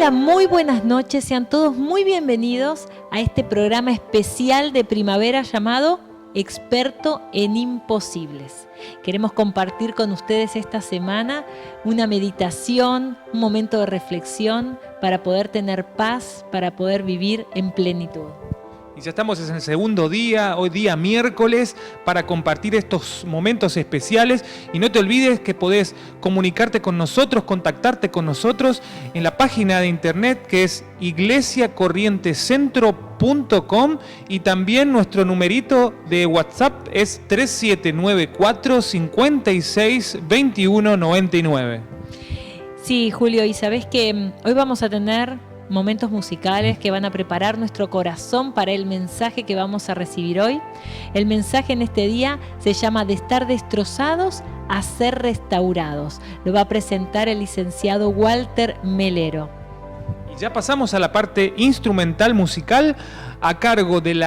Hola, muy buenas noches, sean todos muy bienvenidos a este programa especial de primavera llamado Experto en Imposibles. Queremos compartir con ustedes esta semana una meditación, un momento de reflexión para poder tener paz, para poder vivir en plenitud. Y ya estamos en el segundo día, hoy día miércoles, para compartir estos momentos especiales. Y no te olvides que podés comunicarte con nosotros, contactarte con nosotros en la página de internet que es iglesiacorrientecentro.com, y también nuestro numerito de WhatsApp es 3794 56 21 99. Sí, Julio, y sabés que hoy vamos a tener momentos musicales que van a preparar nuestro corazón para el mensaje que vamos a recibir hoy. El mensaje en este día se llama De estar destrozados a ser restaurados. Lo va a presentar el licenciado Walter Melero. Y ya pasamos a la parte instrumental musical a cargo del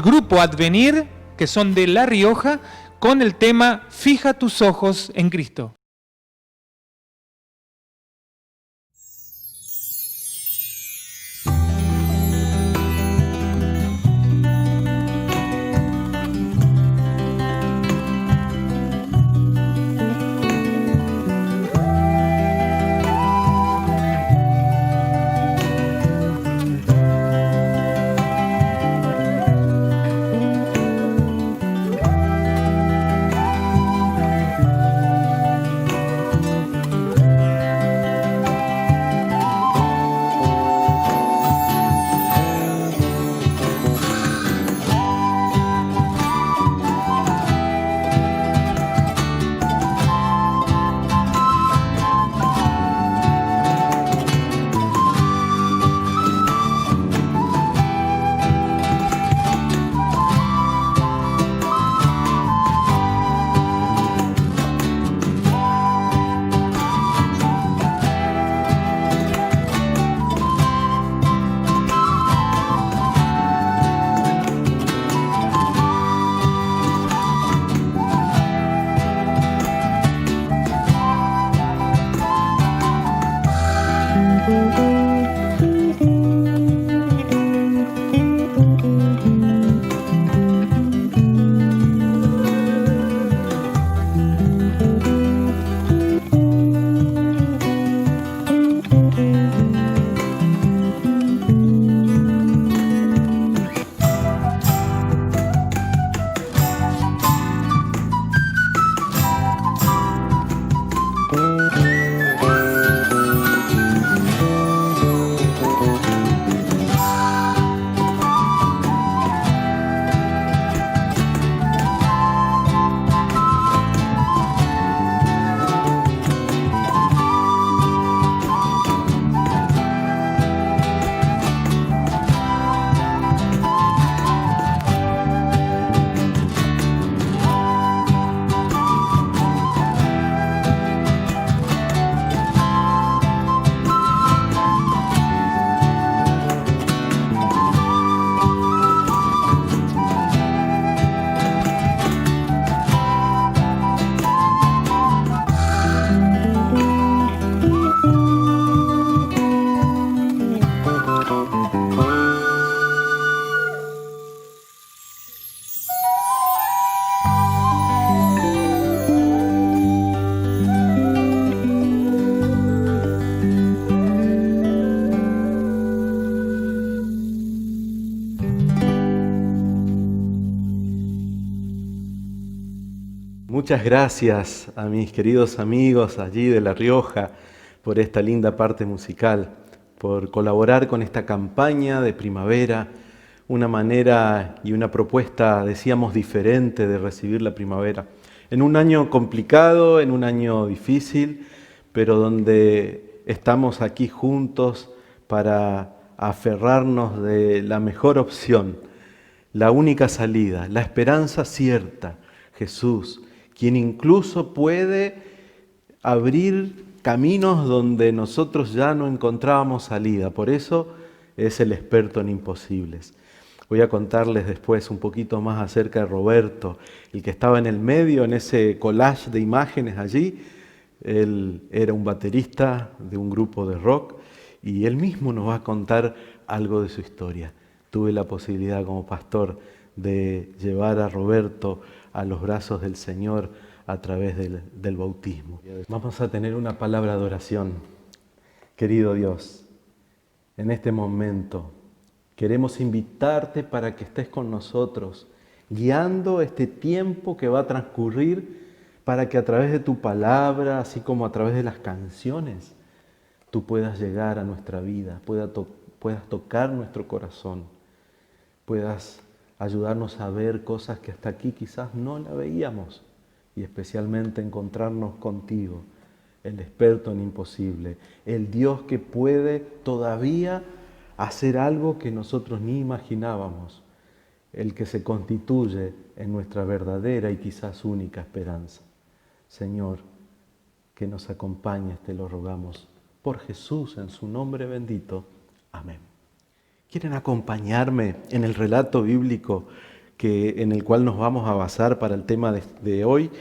grupo Advenir, que son de La Rioja, con el tema Fija tus ojos en Cristo. Muchas gracias a mis queridos amigos allí de La Rioja por esta linda parte musical, por colaborar con esta campaña de primavera, una manera y una propuesta, decíamos, diferente de recibir la primavera. En un año complicado, en un año difícil, pero donde estamos aquí juntos para aferrarnos de la mejor opción, la única salida, la esperanza cierta, Jesús, quien incluso puede abrir caminos donde nosotros ya no encontrábamos salida. Por eso es el experto en imposibles. Voy a contarles después un poquito más acerca de Roberto, el que estaba en el medio, en ese collage de imágenes allí. Él era un baterista de un grupo de rock y él mismo nos va a contar algo de su historia. Tuve la posibilidad como pastor de llevar a Roberto a los brazos del Señor a través del bautismo. Vamos a tener una palabra de oración. Querido Dios, en este momento queremos invitarte para que estés con nosotros, guiando este tiempo que va a transcurrir, para que a través de tu palabra, así como a través de las canciones, tú puedas llegar a nuestra vida, puedas tocar nuestro corazón, puedas ayudarnos a ver cosas que hasta aquí quizás no la veíamos, y especialmente encontrarnos contigo, el experto en imposible, el Dios que puede todavía hacer algo que nosotros ni imaginábamos, el que se constituye en nuestra verdadera y quizás única esperanza. Señor, que nos acompañes, te lo rogamos, por Jesús, en su nombre bendito. Amén. ¿Quieren acompañarme en el relato bíblico en el cual nos vamos a basar para el tema de hoy,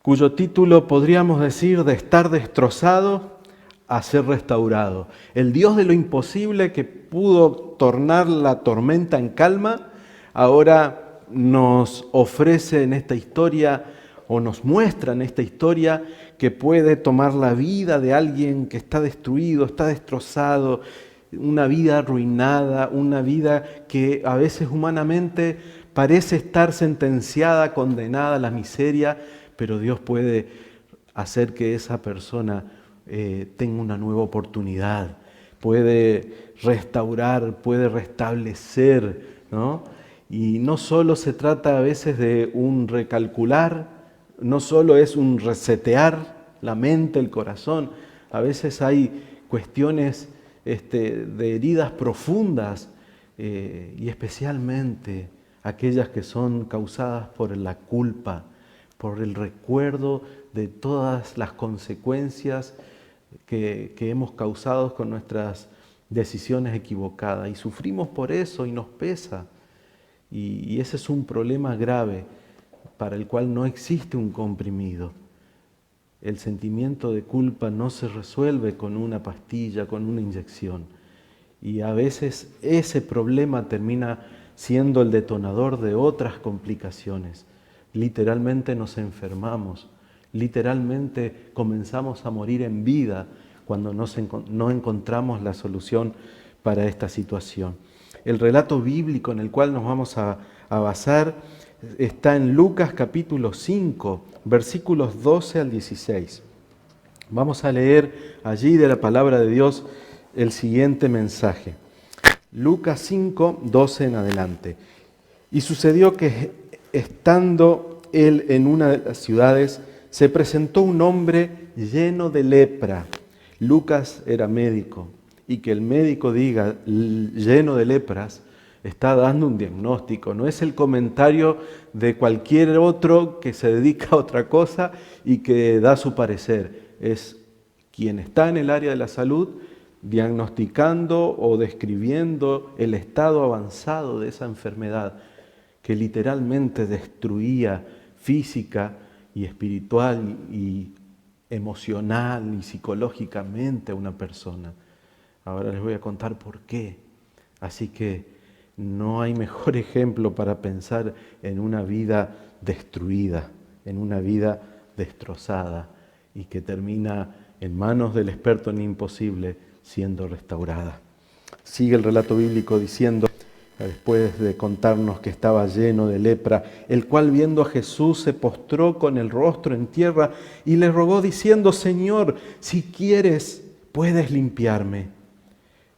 cuyo título podríamos decir de estar destrozado a ser restaurado? El Dios de lo imposible, que pudo tornar la tormenta en calma, ahora nos ofrece en esta historia, o nos muestra en esta historia, que puede tomar la vida de alguien que está destruido, está destrozado, una vida arruinada, una vida que a veces humanamente parece estar sentenciada, condenada a la miseria, pero Dios puede hacer que esa persona tenga una nueva oportunidad, puede restaurar, puede restablecer, ¿no? Y no solo se trata a veces de un recalcular, no solo es un resetear la mente, el corazón, a veces hay cuestiones de heridas profundas y especialmente aquellas que son causadas por la culpa, por el recuerdo de todas las consecuencias que hemos causado con nuestras decisiones equivocadas, y sufrimos por eso y nos pesa, y ese es un problema grave para el cual no existe un comprimido. El sentimiento de culpa no se resuelve con una pastilla, con una inyección, y a veces ese problema termina siendo el detonador de otras complicaciones. Literalmente nos enfermamos, literalmente comenzamos a morir en vida cuando no encontramos la solución para esta situación. El relato bíblico en el cual nos vamos a basar está en Lucas capítulo 5, versículos 12 al 16. Vamos a leer allí de la palabra de Dios el siguiente mensaje. Lucas 5, 12 en adelante. Y sucedió que, estando él en una de las ciudades, se presentó un hombre lleno de lepra. Lucas era médico, y que el médico diga lleno de lepras, está dando un diagnóstico, no es el comentario de cualquier otro que se dedica a otra cosa y que da su parecer. Es quien está en el área de la salud diagnosticando o describiendo el estado avanzado de esa enfermedad que literalmente destruía física y espiritual y emocional y psicológicamente a una persona. Ahora les voy a contar por qué. Así que no hay mejor ejemplo para pensar en una vida destruida, en una vida destrozada y que termina en manos del experto en imposible siendo restaurada. Sigue el relato bíblico diciendo, después de contarnos que estaba lleno de lepra, el cual viendo a Jesús se postró con el rostro en tierra y le rogó diciendo, Señor, si quieres, puedes limpiarme.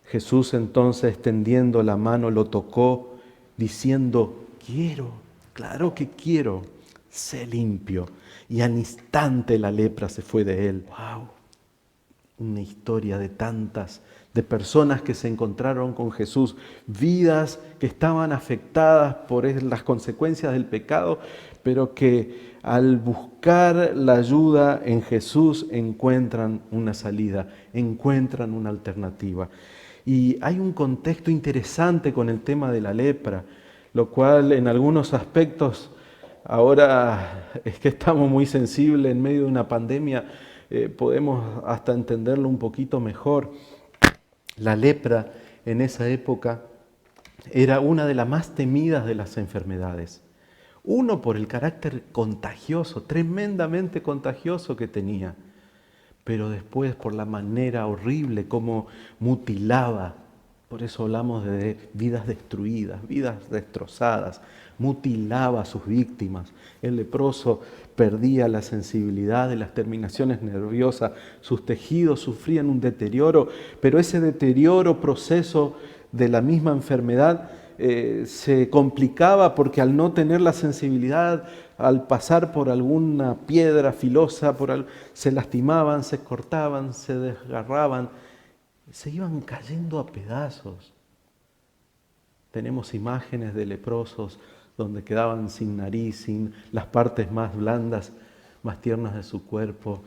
Jesús entonces, extendiendo la mano, lo tocó, diciendo, quiero, claro que quiero, sé limpio. Y al instante la lepra se fue de él. ¡Wow! Una historia de tantas, de personas que se encontraron con Jesús, vidas que estaban afectadas por las consecuencias del pecado, pero que al buscar la ayuda en Jesús encuentran una salida, encuentran una alternativa. Y hay un contexto interesante con el tema de la lepra, lo cual en algunos aspectos, ahora es que estamos muy sensibles en medio de una pandemia, podemos hasta entenderlo un poquito mejor. La lepra en esa época era una de las más temidas de las enfermedades. Uno, por el carácter contagioso, tremendamente contagioso que tenía, pero después por la manera horrible como mutilaba. Por eso hablamos de vidas destruidas, vidas destrozadas. Mutilaba a sus víctimas. El leproso perdía la sensibilidad de las terminaciones nerviosas, sus tejidos sufrían un deterioro, pero ese deterioro, proceso de la misma enfermedad, se complicaba porque al no tener la sensibilidad, al pasar por alguna piedra filosa, se lastimaban, se cortaban, se desgarraban, se iban cayendo a pedazos. Tenemos imágenes de leprosos donde quedaban sin nariz, sin las partes más blandas, más tiernas de su cuerpo.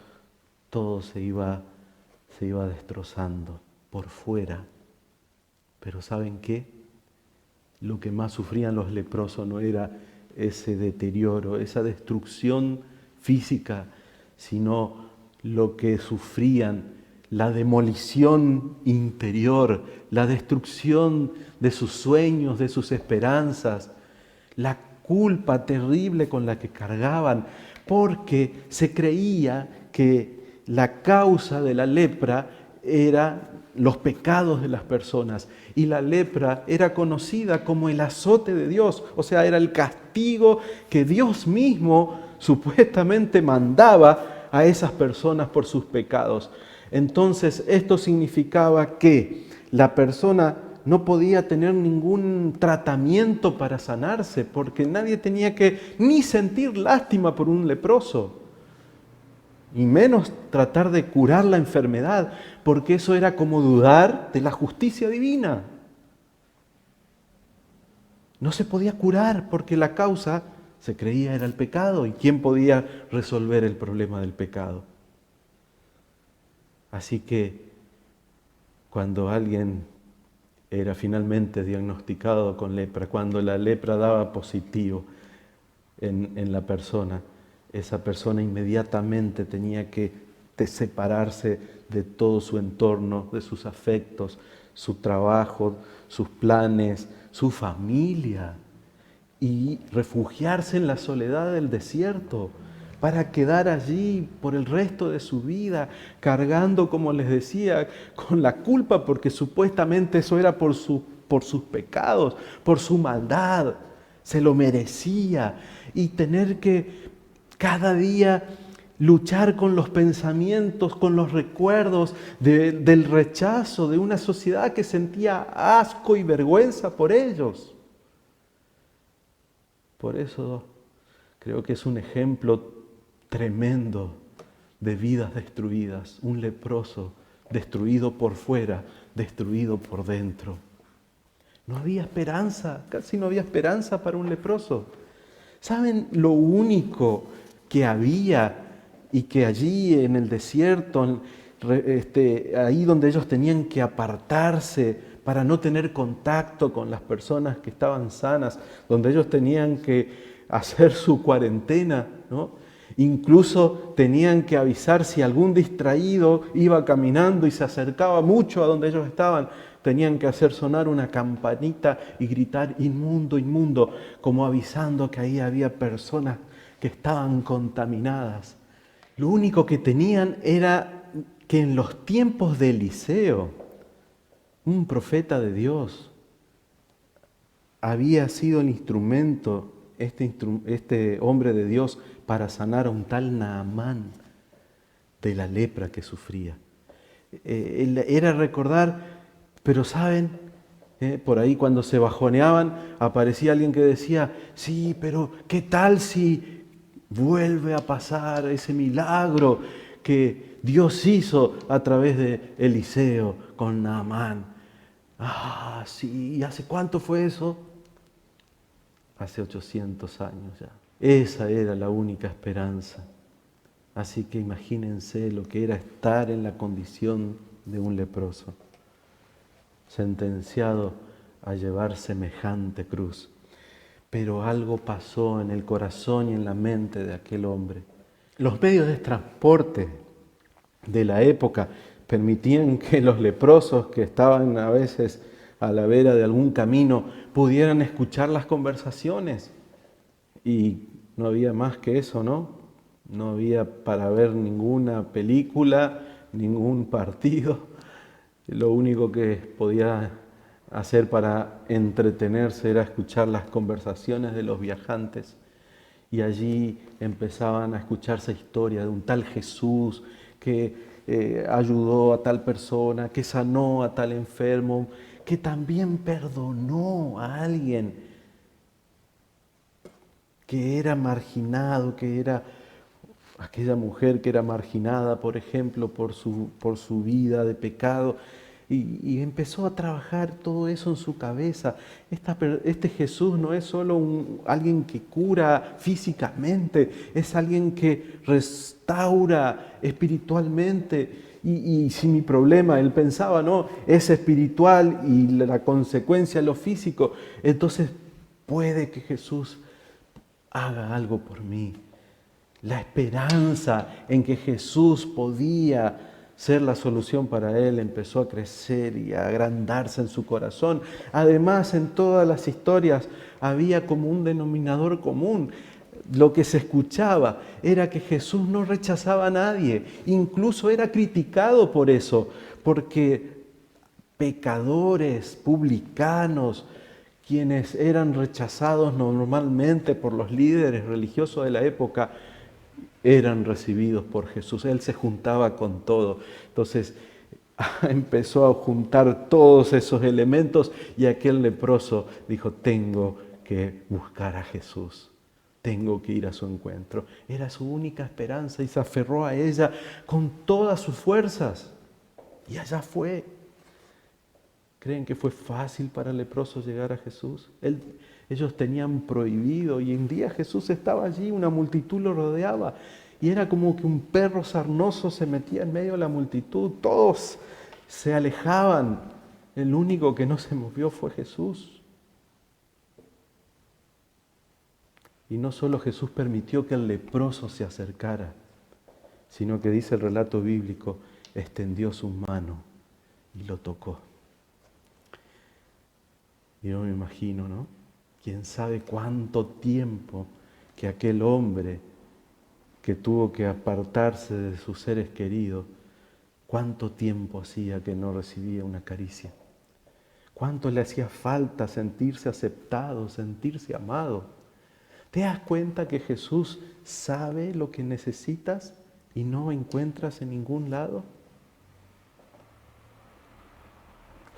Todo se iba destrozando por fuera. Pero ¿saben qué? Lo que más sufrían los leprosos no era ese deterioro, esa destrucción física, sino lo que sufrían, la demolición interior, la destrucción de sus sueños, de sus esperanzas, la culpa terrible con la que cargaban, porque se creía que la causa de la lepra era los pecados de las personas, y la lepra era conocida como el azote de Dios, o sea, era el castigo que Dios mismo supuestamente mandaba a esas personas por sus pecados. Entonces, esto significaba que la persona no podía tener ningún tratamiento para sanarse, porque nadie tenía que ni sentir lástima por un leproso, y menos tratar de curar la enfermedad, porque eso era como dudar de la justicia divina. No se podía curar porque la causa se creía era el pecado, y ¿quién podía resolver el problema del pecado? Así que cuando alguien era finalmente diagnosticado con lepra, cuando la lepra daba positivo en la persona, esa persona inmediatamente tenía que separarse de todo su entorno, de sus afectos, su trabajo, sus planes, su familia, y refugiarse en la soledad del desierto para quedar allí por el resto de su vida, cargando, como les decía, con la culpa, porque supuestamente eso era por sus pecados, por su maldad, se lo merecía, y tener que cada día luchar con los pensamientos, con los recuerdos del rechazo de una sociedad que sentía asco y vergüenza por ellos. Por eso creo que es un ejemplo tremendo de vidas destruidas, un leproso destruido por fuera, destruido por dentro. No había esperanza, casi no había esperanza para un leproso. ¿Saben lo único que había y que allí en el desierto, ahí donde ellos tenían que apartarse para no tener contacto con las personas que estaban sanas, donde ellos tenían que hacer su cuarentena, ¿no? Incluso tenían que avisar si algún distraído iba caminando y se acercaba mucho a donde ellos estaban, tenían que hacer sonar una campanita y gritar inmundo, inmundo, como avisando que ahí había personas que estaban contaminadas. Lo único que tenían era que en los tiempos de Eliseo, un profeta de Dios, había sido el instrumento, este hombre de Dios, para sanar a un tal Naamán de la lepra que sufría. Era recordar, pero ¿saben? Por ahí cuando se bajoneaban, aparecía alguien que decía, sí, pero ¿qué tal si vuelve a pasar ese milagro que Dios hizo a través de Eliseo con Naamán? Ah, sí, ¿y hace cuánto fue eso? Hace 800 años ya. Esa era la única esperanza. Así que imagínense lo que era estar en la condición de un leproso, sentenciado a llevar semejante cruz. Pero algo pasó en el corazón y en la mente de aquel hombre. Los medios de transporte de la época permitían que los leprosos que estaban a veces a la vera de algún camino pudieran escuchar las conversaciones. Y no había más que eso, ¿no? No había para ver ninguna película, ningún partido. Lo único que podía hacer para entretenerse era escuchar las conversaciones de los viajantes. Y allí empezaban a escucharse historias de un tal Jesús que ayudó a tal persona, que sanó a tal enfermo, que también perdonó a alguien que era marginado, que era aquella mujer que era marginada, por ejemplo, por su vida de pecado. Y empezó a trabajar todo eso en su cabeza. Este Jesús no es solo alguien que cura físicamente, es alguien que restaura espiritualmente. Y si mi problema, él pensaba, no, es espiritual y la consecuencia lo físico, entonces puede que Jesús haga algo por mí. La esperanza en que Jesús podía ser la solución para él empezó a crecer y a agrandarse en su corazón. Además, en todas las historias había como un denominador común. Lo que se escuchaba era que Jesús no rechazaba a nadie, incluso era criticado por eso, porque pecadores, publicanos, quienes eran rechazados normalmente por los líderes religiosos de la época, eran recibidos por Jesús. Él se juntaba con todo. Entonces empezó a juntar todos esos elementos y aquel leproso dijo, tengo que buscar a Jesús. Tengo que ir a su encuentro. Era su única esperanza y se aferró a ella con todas sus fuerzas. Y allá fue. ¿Creen que fue fácil para el leproso llegar a Jesús? Ellos tenían prohibido y un día Jesús estaba allí, una multitud lo rodeaba y era como que un perro sarnoso se metía en medio de la multitud, todos se alejaban, el único que no se movió fue Jesús. Y no solo Jesús permitió que el leproso se acercara, sino que dice el relato bíblico, extendió su mano y lo tocó. Y yo me imagino, ¿no? Quién sabe cuánto tiempo que aquel hombre que tuvo que apartarse de sus seres queridos, cuánto tiempo hacía que no recibía una caricia. Cuánto le hacía falta sentirse aceptado, sentirse amado. ¿Te das cuenta que Jesús sabe lo que necesitas y no encuentras en ningún lado?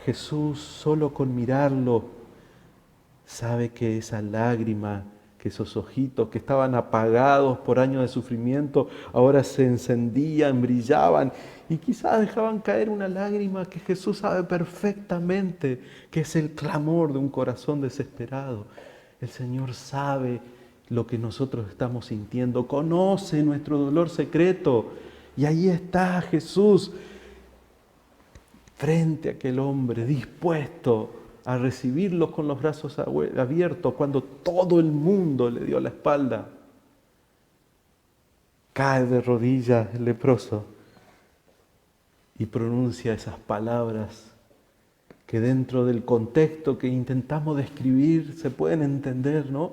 Jesús, solo con mirarlo, sabe que esa lágrima, que esos ojitos que estaban apagados por años de sufrimiento, ahora se encendían, brillaban y quizás dejaban caer una lágrima que Jesús sabe perfectamente que es el clamor de un corazón desesperado. El Señor sabe lo que nosotros estamos sintiendo, conoce nuestro dolor secreto y ahí está Jesús frente a aquel hombre dispuesto a recibirlo con los brazos abiertos cuando todo el mundo le dio la espalda. Cae de rodillas el leproso y pronuncia esas palabras que dentro del contexto que intentamos describir se pueden entender, ¿no?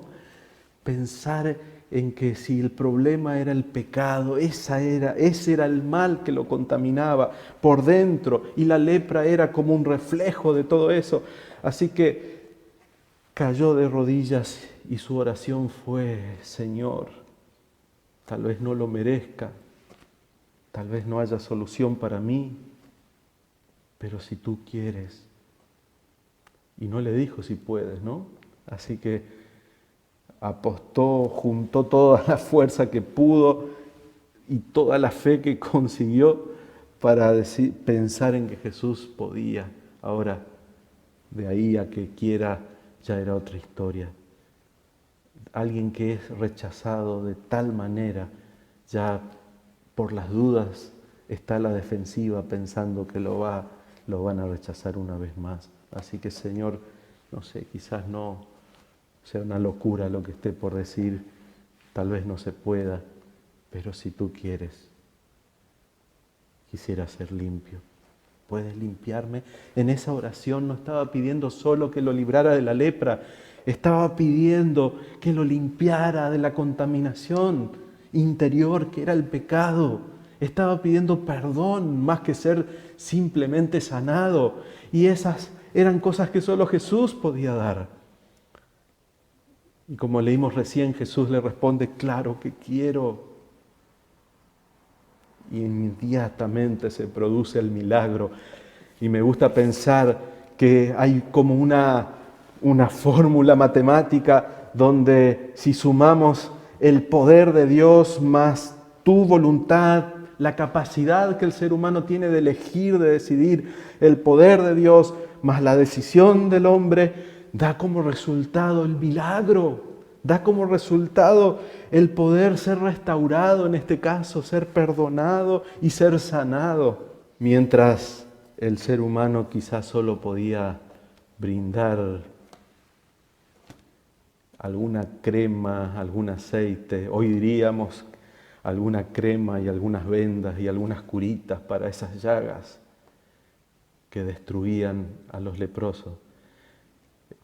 Pensar en que si el problema era el pecado, ese era el mal que lo contaminaba por dentro y la lepra era como un reflejo de todo eso. Así que cayó de rodillas y su oración fue, Señor, tal vez no lo merezca, tal vez no haya solución para mí, pero si tú quieres. Y no le dijo si puedes, ¿no? Así que apostó, juntó toda la fuerza que pudo y toda la fe que consiguió para pensar en que Jesús podía. Ahora, de ahí a que quiera, ya era otra historia. Alguien que es rechazado de tal manera, ya por las dudas está a la defensiva pensando que lo van a rechazar una vez más. Así que, Señor, no sé, quizás no sea una locura lo que esté por decir, tal vez no se pueda, pero si tú quieres, quisiera ser limpio. ¿puedes limpiarme? En esa oración no estaba pidiendo solo que lo librara de la lepra, estaba pidiendo que lo limpiara de la contaminación interior que era el pecado. Estaba pidiendo perdón más que ser simplemente sanado. Y esas eran cosas que solo Jesús podía dar. Y como leímos recién, Jesús le responde, claro que quiero. Y inmediatamente se produce el milagro. Y me gusta pensar que hay como una fórmula matemática donde si sumamos el poder de Dios más tu voluntad, la capacidad que el ser humano tiene de elegir, de decidir, el poder de Dios más la decisión del hombre, da como resultado el milagro, da como resultado el poder ser restaurado, en este caso, ser perdonado y ser sanado. Mientras el ser humano quizás solo podía brindar alguna crema, algún aceite, hoy diríamos alguna crema y algunas vendas y algunas curitas para esas llagas que destruían a los leprosos.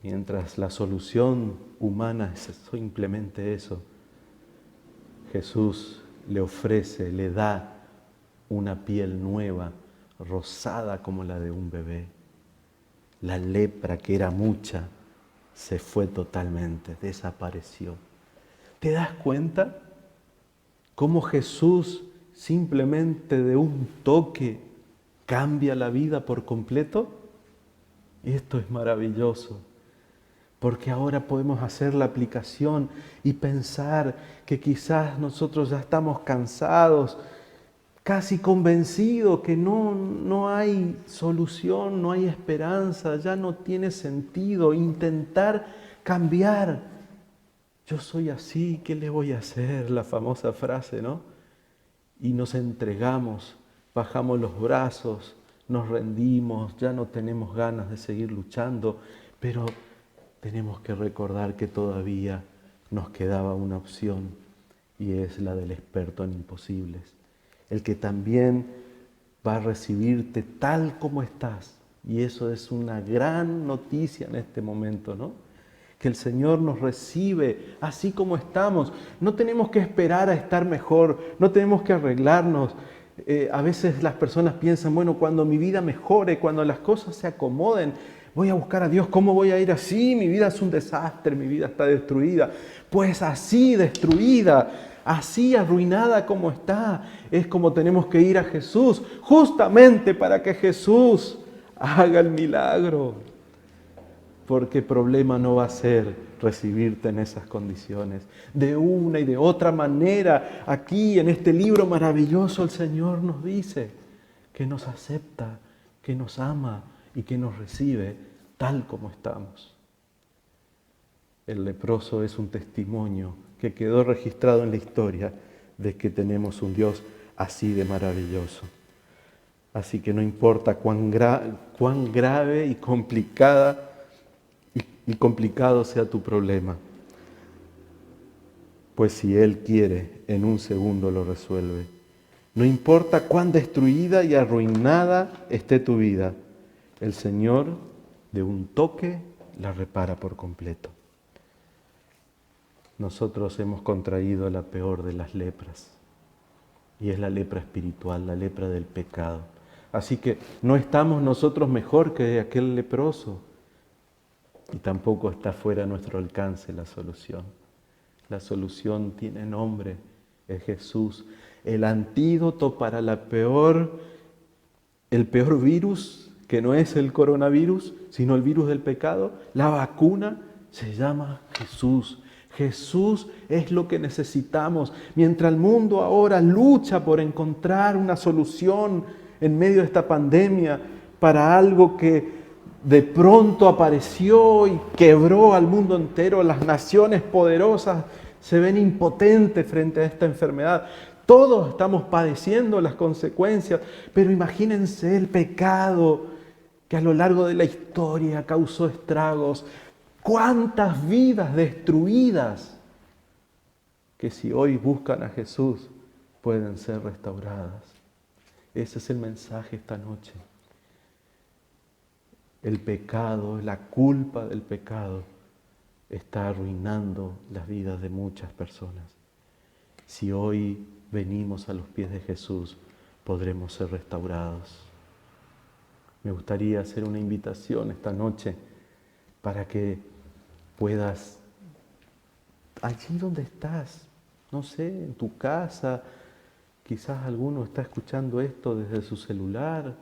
Mientras la solución humana es simplemente eso, Jesús le ofrece, le da una piel nueva, rosada como la de un bebé. La lepra, que era mucha, se fue totalmente, desapareció. ¿Te das cuenta cómo Jesús simplemente de un toque cambia la vida por completo? Esto es maravilloso, porque ahora podemos hacer la aplicación y pensar que quizás nosotros ya estamos cansados, casi convencidos que no hay solución, no hay esperanza, ya no tiene sentido intentar cambiar. Yo soy así, ¿qué le voy a hacer? La famosa frase, ¿no? Y nos entregamos, bajamos los brazos, nos rendimos, ya no tenemos ganas de seguir luchando, pero tenemos que recordar que todavía nos quedaba una opción y es la del experto en imposibles. El que también va a recibirte tal como estás. Y eso es una gran noticia en este momento, ¿no? Que el Señor nos recibe así como estamos. No tenemos que esperar a estar mejor, no tenemos que arreglarnos. A veces las personas piensan, bueno, cuando mi vida mejore, cuando las cosas se acomoden, voy a buscar a Dios. ¿Cómo voy a ir así? Mi vida es un desastre, mi vida está destruida. Pues así destruida, así arruinada como está, es como tenemos que ir a Jesús, justamente para que Jesús haga el milagro. Porque problema no va a ser recibirte en esas condiciones. De una y de otra manera, aquí en este libro maravilloso el Señor nos dice que nos acepta, que nos ama y que nos recibe tal como estamos. El leproso es un testimonio que quedó registrado en la historia de que tenemos un Dios así de maravilloso. Así que no importa cuán grave y complicado sea tu problema, pues si Él quiere, en un segundo lo resuelve. No importa cuán destruida y arruinada esté tu vida, el Señor de un toque la repara por completo. Nosotros hemos contraído la peor de las lepras, y es la lepra espiritual, la lepra del pecado. Así que no estamos nosotros mejor que aquel leproso, y tampoco está fuera de nuestro alcance la solución. La solución tiene nombre, es Jesús. El antídoto para el peor virus, que no es el coronavirus, sino el virus del pecado, la vacuna se llama Jesús. Jesús es lo que necesitamos. Mientras el mundo ahora lucha por encontrar una solución en medio de esta pandemia para algo que de pronto apareció y quebró al mundo entero, las naciones poderosas se ven impotentes frente a esta enfermedad. Todos estamos padeciendo las consecuencias, pero imagínense el pecado que a lo largo de la historia causó estragos. ¿Cuántas vidas destruidas que si hoy buscan a Jesús pueden ser restauradas? Ese es el mensaje esta noche. El pecado, la culpa del pecado está arruinando las vidas de muchas personas. Si hoy venimos a los pies de Jesús, podremos ser restaurados. Me gustaría hacer una invitación esta noche para que puedas, allí donde estás, no sé, en tu casa, quizás alguno está escuchando esto desde su celular,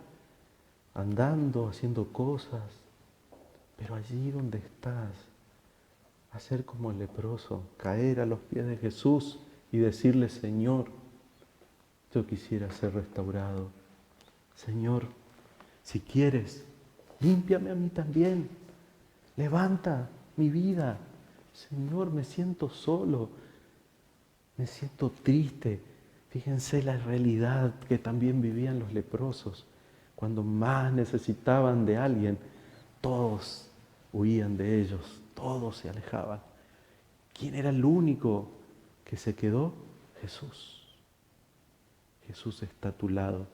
andando, haciendo cosas, pero allí donde estás, hacer como el leproso, caer a los pies de Jesús y decirle: Señor, yo quisiera ser restaurado. Señor, si quieres, límpiame a mí también. Levanta mi vida. Señor, me siento solo, me siento triste. Fíjense la realidad que también vivían los leprosos. Cuando más necesitaban de alguien, todos huían de ellos, todos se alejaban. ¿Quién era el único que se quedó? Jesús. Jesús está a tu lado.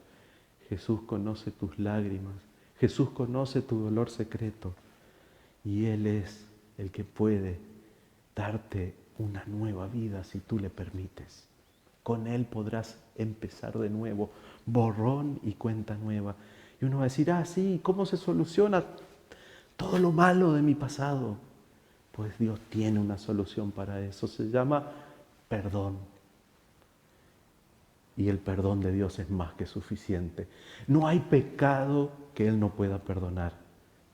Jesús conoce tus lágrimas. Jesús conoce tu dolor secreto. Y Él es el que puede darte una nueva vida si tú le permites. Con Él podrás empezar de nuevo, borrón y cuenta nueva. Y uno va a decir: sí, ¿cómo se soluciona todo lo malo de mi pasado? Pues Dios tiene una solución para eso. Se llama perdón. Y el perdón de Dios es más que suficiente. No hay pecado que Él no pueda perdonar.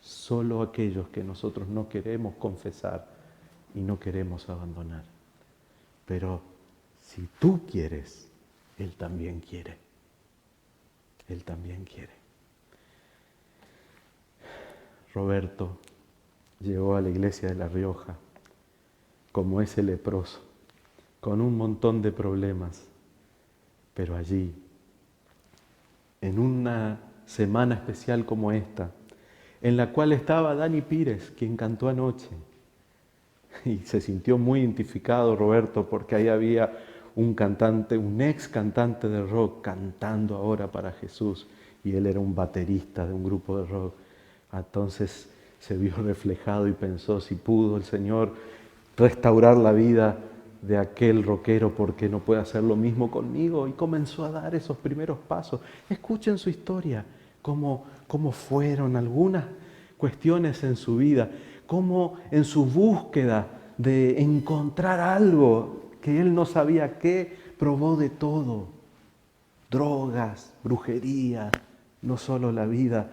Solo aquellos que nosotros no queremos confesar y no queremos abandonar. Pero si tú quieres, Él también quiere. Él también quiere. Roberto llegó a la iglesia de La Rioja como ese leproso, con un montón de problemas. Pero allí, en una semana especial como esta, en la cual estaba Dani Pires, quien cantó anoche, y se sintió muy identificado Roberto, porque ahí había un cantante, un ex cantante de rock, cantando ahora para Jesús, y él era un baterista de un grupo de rock. Entonces se vio reflejado y pensó: si pudo el Señor restaurar la vida de aquel rockero, ¿por qué no puede hacer lo mismo conmigo? Y comenzó a dar esos primeros pasos. Escuchen su historia, cómo fueron algunas cuestiones en su vida, cómo en su búsqueda de encontrar algo que él no sabía qué, probó de todo. Drogas, brujería, no solo la vida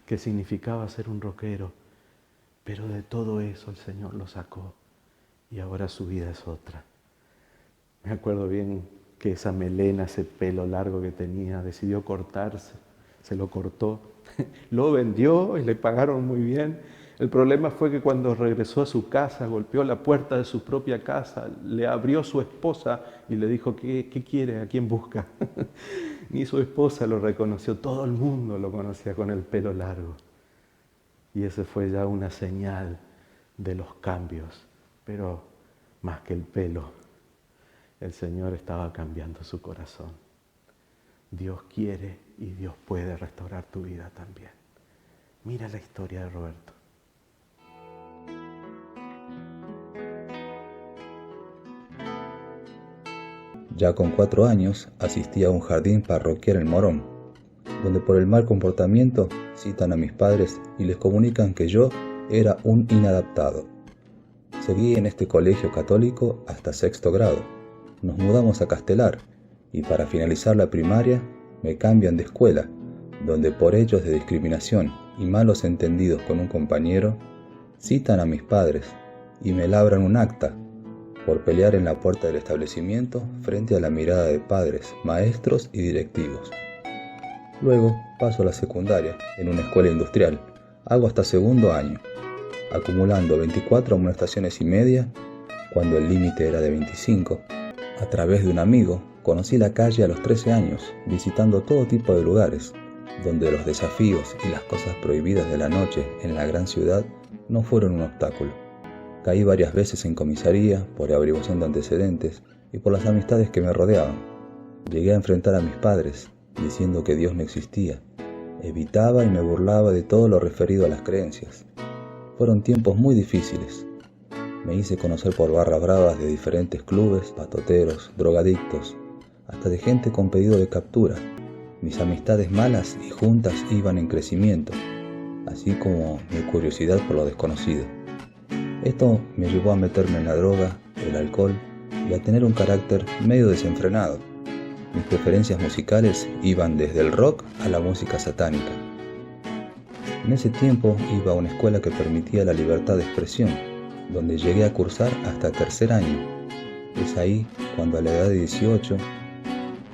que significaba ser un rockero, pero de todo eso el Señor lo sacó y ahora su vida es otra. Me acuerdo bien que esa melena, ese pelo largo que tenía, decidió cortarse, se lo cortó, lo vendió y le pagaron muy bien. El problema fue que cuando regresó a su casa, golpeó la puerta de su propia casa, le abrió su esposa y le dijo: ¿Qué quiere? ¿A quién busca? Ni su esposa lo reconoció, todo el mundo lo conocía con el pelo largo. Y esa fue ya una señal de los cambios, pero más que el pelo, el Señor estaba cambiando su corazón. Dios quiere y Dios puede restaurar tu vida también. Mira la historia de Roberto. Ya con 4 años asistí a un jardín parroquial en Morón, donde por el mal comportamiento citan a mis padres y les comunican que yo era un inadaptado. Seguí en este colegio católico hasta 6º grado. Nos mudamos a Castelar y para finalizar la primaria me cambian de escuela, donde por hechos de discriminación y malos entendidos con un compañero, citan a mis padres y me labran un acta por pelear en la puerta del establecimiento frente a la mirada de padres, maestros y directivos. Luego paso a la secundaria en una escuela industrial. Hago hasta 2º año, acumulando 24 amonestaciones y media, cuando el límite era de 25. A través de un amigo, conocí la calle a los 13 años, visitando todo tipo de lugares, donde los desafíos y las cosas prohibidas de la noche en la gran ciudad no fueron un obstáculo. Caí varias veces en comisaría por averiguación de antecedentes y por las amistades que me rodeaban. Llegué a enfrentar a mis padres, diciendo que Dios no existía, Evitaba y me burlaba de todo lo referido a las creencias. Fueron tiempos muy difíciles. Me hice conocer por barras bravas de diferentes clubes, patoteros, drogadictos, hasta de gente con pedido de captura. Mis amistades malas y juntas iban en crecimiento, así como mi curiosidad por lo desconocido. Esto me llevó a meterme en la droga, el alcohol y a tener un carácter medio desenfrenado. Mis preferencias musicales iban desde el rock a la música satánica. En ese tiempo iba a una escuela que permitía la libertad de expresión, donde llegué a cursar hasta tercer año. Es ahí cuando a la edad de 18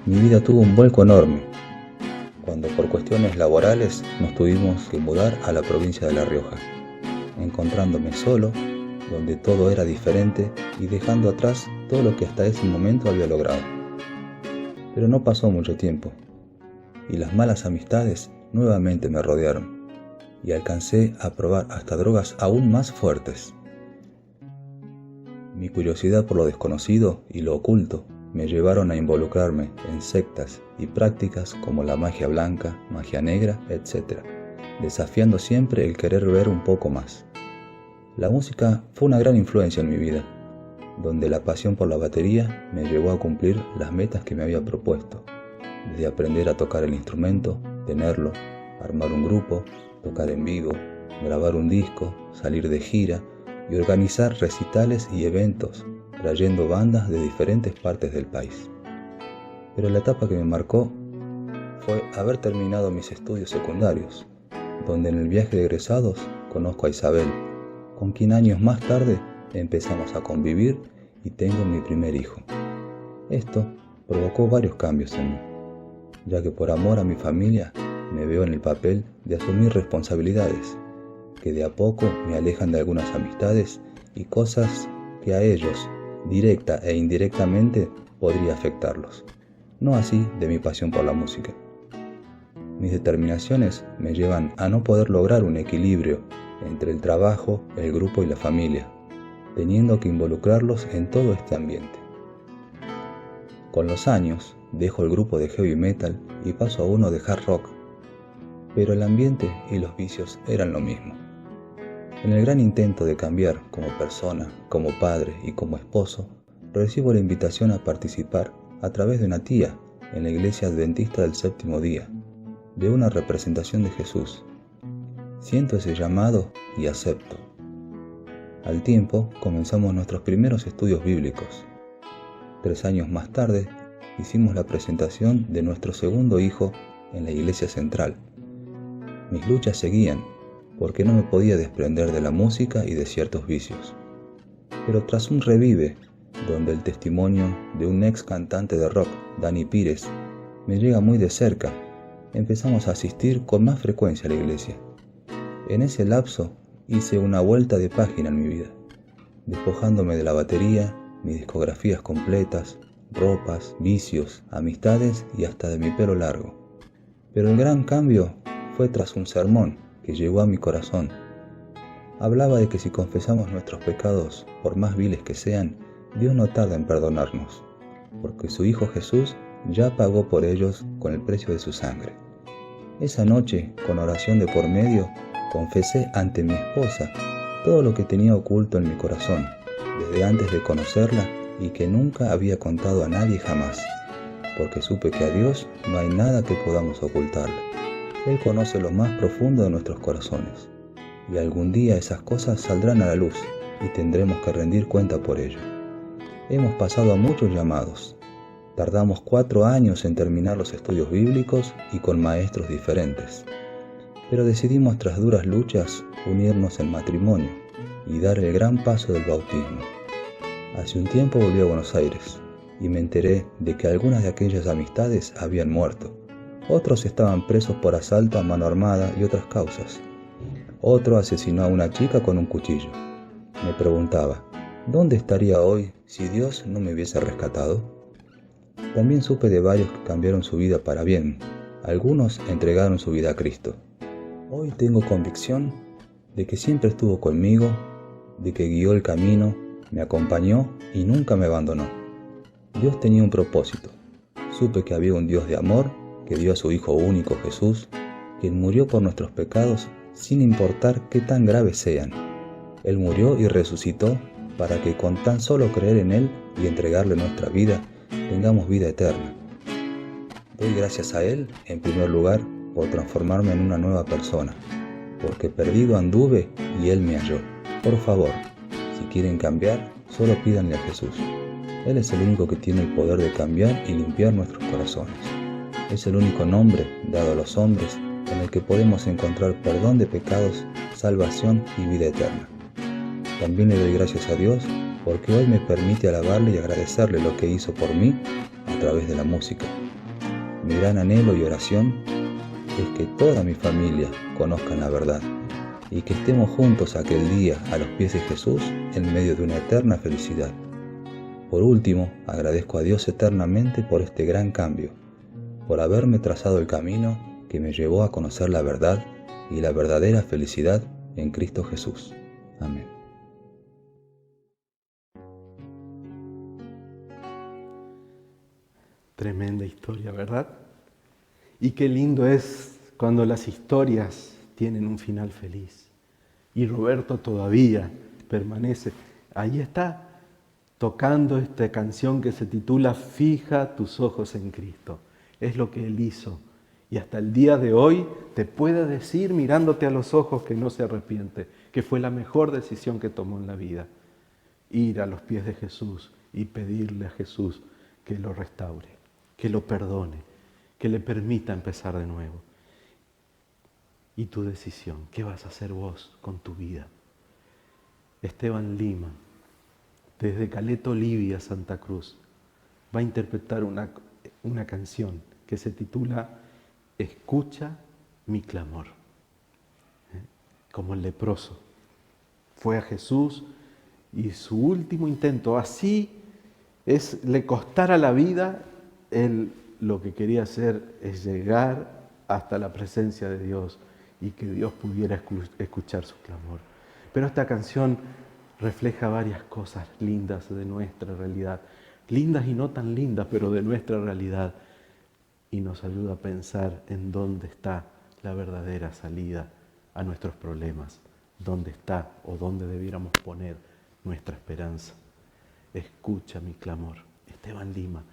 mi vida tuvo un vuelco enorme, cuando por cuestiones laborales nos tuvimos que mudar a la provincia de La Rioja, encontrándome solo, donde todo era diferente y dejando atrás todo lo que hasta ese momento había logrado. Pero no pasó mucho tiempo, y las malas amistades nuevamente me rodearon, y alcancé a probar hasta drogas aún más fuertes. Mi curiosidad por lo desconocido y lo oculto me llevaron a involucrarme en sectas y prácticas como la magia blanca, magia negra, etc., desafiando siempre el querer ver un poco más. La música fue una gran influencia en mi vida, donde la pasión por la batería me llevó a cumplir las metas que me había propuesto, desde aprender a tocar el instrumento, tenerlo, armar un grupo, tocar en vivo, grabar un disco, salir de gira y organizar recitales y eventos, trayendo bandas de diferentes partes del país. Pero la etapa que me marcó fue haber terminado mis estudios secundarios, donde en el viaje de egresados conozco a Isabel, con quien años más tarde empezamos a convivir y tengo mi primer hijo. Esto provocó varios cambios en mí, ya que por amor a mi familia me veo en el papel de asumir responsabilidades que de a poco me alejan de algunas amistades y cosas que a ellos, directa e indirectamente, podría afectarlos. No así de mi pasión por la música. Mis determinaciones me llevan a no poder lograr un equilibrio entre el trabajo, el grupo y la familia, teniendo que involucrarlos en todo este ambiente. Con los años, dejo el grupo de heavy metal y paso a uno de hard rock, pero el ambiente y los vicios eran lo mismo. En el gran intento de cambiar como persona, como padre y como esposo, recibo la invitación a participar a través de una tía en la Iglesia Adventista del Séptimo Día, de una representación de Jesús. Siento ese llamado y acepto. Al tiempo comenzamos nuestros primeros estudios bíblicos. 3 años más tarde hicimos la presentación de nuestro segundo hijo en la iglesia central. Mis luchas seguían, porque no me podía desprender de la música y de ciertos vicios. Pero tras un revive, donde el testimonio de un ex cantante de rock, Dani Pires, me llega muy de cerca, empezamos a asistir con más frecuencia a la iglesia. En ese lapso hice una vuelta de página en mi vida, despojándome de la batería, mis discografías completas, ropas, vicios, amistades y hasta de mi pelo largo. Pero el gran cambio fue tras un sermón que llegó a mi corazón. Hablaba de que si confesamos nuestros pecados, por más viles que sean, Dios no tarda en perdonarnos, porque su Hijo Jesús ya pagó por ellos con el precio de su sangre. Esa noche, con oración de por medio, confesé ante mi esposa todo lo que tenía oculto en mi corazón, desde antes de conocerla y que nunca había contado a nadie jamás, porque supe que a Dios no hay nada que podamos ocultarle. Él conoce lo más profundo de nuestros corazones, y algún día esas cosas saldrán a la luz y tendremos que rendir cuenta por ello. Hemos pasado a muchos llamados. Tardamos 4 años en terminar los estudios bíblicos y con maestros diferentes. Pero decidimos tras duras luchas unirnos en matrimonio y dar el gran paso del bautismo. Hace un tiempo volví a Buenos Aires y me enteré de que algunas de aquellas amistades habían muerto. Otros estaban presos por asalto a mano armada y otras causas. Otro asesinó a una chica con un cuchillo. Me preguntaba, ¿dónde estaría hoy si Dios no me hubiese rescatado? También supe de varios que cambiaron su vida para bien. Algunos entregaron su vida a Cristo. Hoy tengo convicción de que siempre estuvo conmigo, de que guió el camino, me acompañó y nunca me abandonó. Dios tenía un propósito. Supe que había un Dios de amor que dio a su Hijo único Jesús quien murió por nuestros pecados sin importar qué tan graves sean. Él murió y resucitó para que con tan solo creer en Él y entregarle nuestra vida, tengamos vida eterna. Doy gracias a Él, en primer lugar, por transformarme en una nueva persona, porque perdido anduve y Él me halló. Por favor, si quieren cambiar, solo pídanle a Jesús. Él es el único que tiene el poder de cambiar y limpiar nuestros corazones. Es el único nombre dado a los hombres en el que podemos encontrar perdón de pecados, salvación y vida eterna. También le doy gracias a Dios porque hoy me permite alabarle y agradecerle lo que hizo por mí a través de la música. Mi gran anhelo y oración es que toda mi familia conozcan la verdad y que estemos juntos aquel día a los pies de Jesús en medio de una eterna felicidad. Por último, agradezco a Dios eternamente por este gran cambio, por haberme trazado el camino que me llevó a conocer la verdad y la verdadera felicidad en Cristo Jesús. Amén. Tremenda historia, ¿verdad? Y qué lindo es cuando las historias tienen un final feliz. Y Roberto todavía permanece. Ahí está, tocando esta canción que se titula Fija tus ojos en Cristo. Es lo que Él hizo. Y hasta el día de hoy te puede decir, mirándote a los ojos, que no se arrepiente, que fue la mejor decisión que tomó en la vida. Ir a los pies de Jesús y pedirle a Jesús que lo restaure, que lo perdone, que le permita empezar de nuevo. Y tu decisión, ¿qué vas a hacer vos con tu vida? Esteban Lima, desde Caleta Olivia, Santa Cruz, va a interpretar una canción que se titula Escucha mi clamor. Como el leproso. Fue a Jesús y su último intento, así le costara la vida, él lo que quería hacer es llegar hasta la presencia de Dios y que Dios pudiera escuchar su clamor. Pero esta canción refleja varias cosas lindas de nuestra realidad, lindas y no tan lindas, pero de nuestra realidad, y nos ayuda a pensar en dónde está la verdadera salida a nuestros problemas, dónde está o dónde debiéramos poner nuestra esperanza. Escucha mi clamor, Esteban Lima,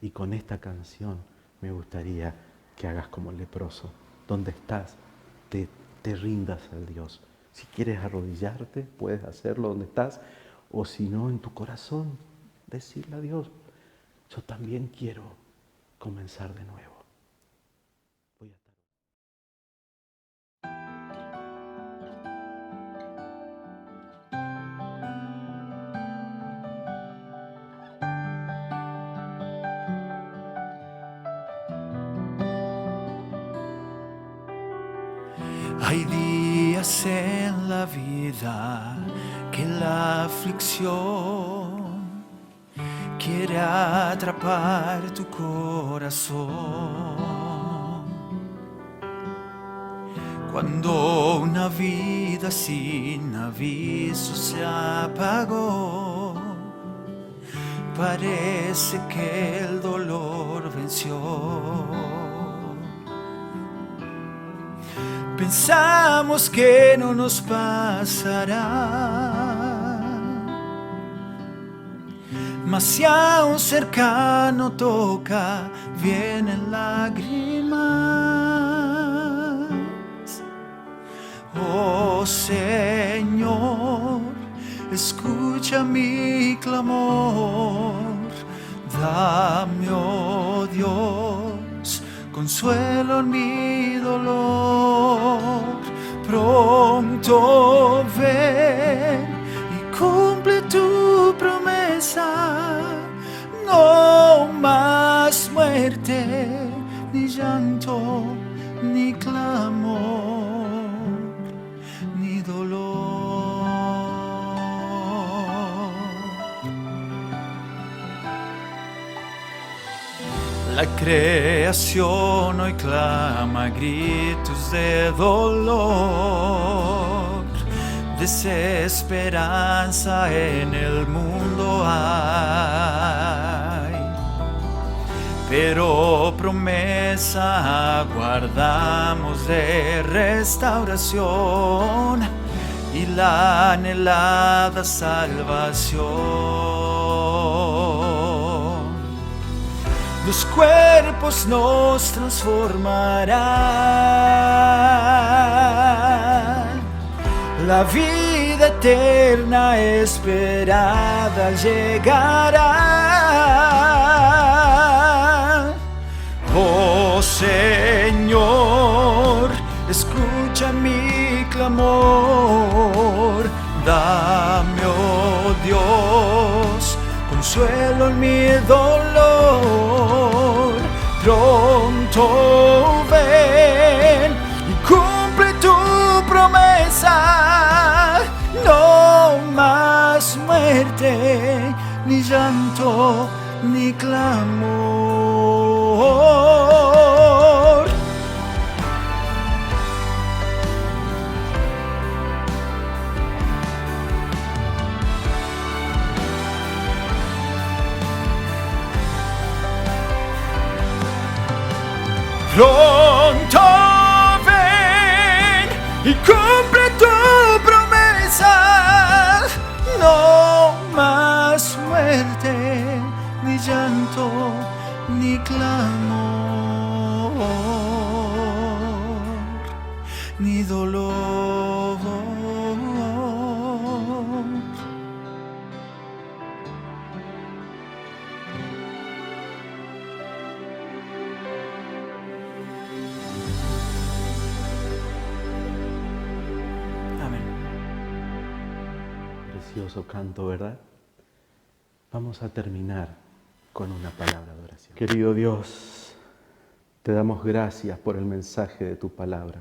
y con esta canción me gustaría que hagas como el leproso, donde estás, te rindas al Dios. Si quieres arrodillarte, puedes hacerlo donde estás, o si no, en tu corazón, decirle a Dios, yo también quiero comenzar de nuevo. Voy a estar... Hay días en la vida que la aflicción quiere atrapar tu corazón. Cuando una vida sin aviso se apagó, parece que el dolor venció. Pensamos que no nos pasará, mas si a un cercano toca, vienen lágrimas. Oh Señor, escucha mi clamor, dame, oh Dios, consuelo en mi dolor. Pronto ven y cumple tu promesa. No más muerte, ni llanto, ni clamor, ni dolor. La creación hoy clama gritos de dolor, desesperanza en el mundo hay. pero promesa guardamos de restauración y la anhelada salvación. Los cuerpos nos transformarán, la vida eterna esperada llegará. Oh Señor, escucha mi clamor, dame, oh Dios, consuelo en mi dolor. Pronto ven y cumple tu promesa. No más muerte, ni llanto, ni clamor. Pronto ven y cumple tu promesa. No más muerte, ni llanto, ni clamor, ni dolor. Precioso canto, ¿verdad? Vamos a terminar con una palabra de oración. Querido Dios, te damos gracias por el mensaje de tu palabra.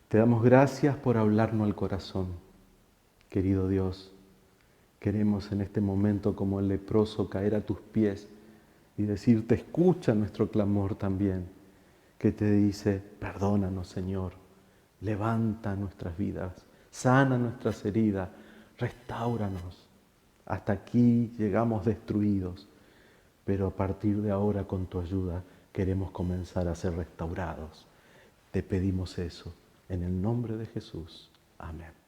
Te damos gracias por hablarnos al corazón. Querido Dios, queremos en este momento como el leproso caer a tus pies y decirte, escucha nuestro clamor también, que te dice, perdónanos Señor, levanta nuestras vidas, sana nuestras heridas, restáuranos. Hasta aquí llegamos destruidos, pero a partir de ahora con tu ayuda queremos comenzar a ser restaurados. Te pedimos eso en el nombre de Jesús. Amén.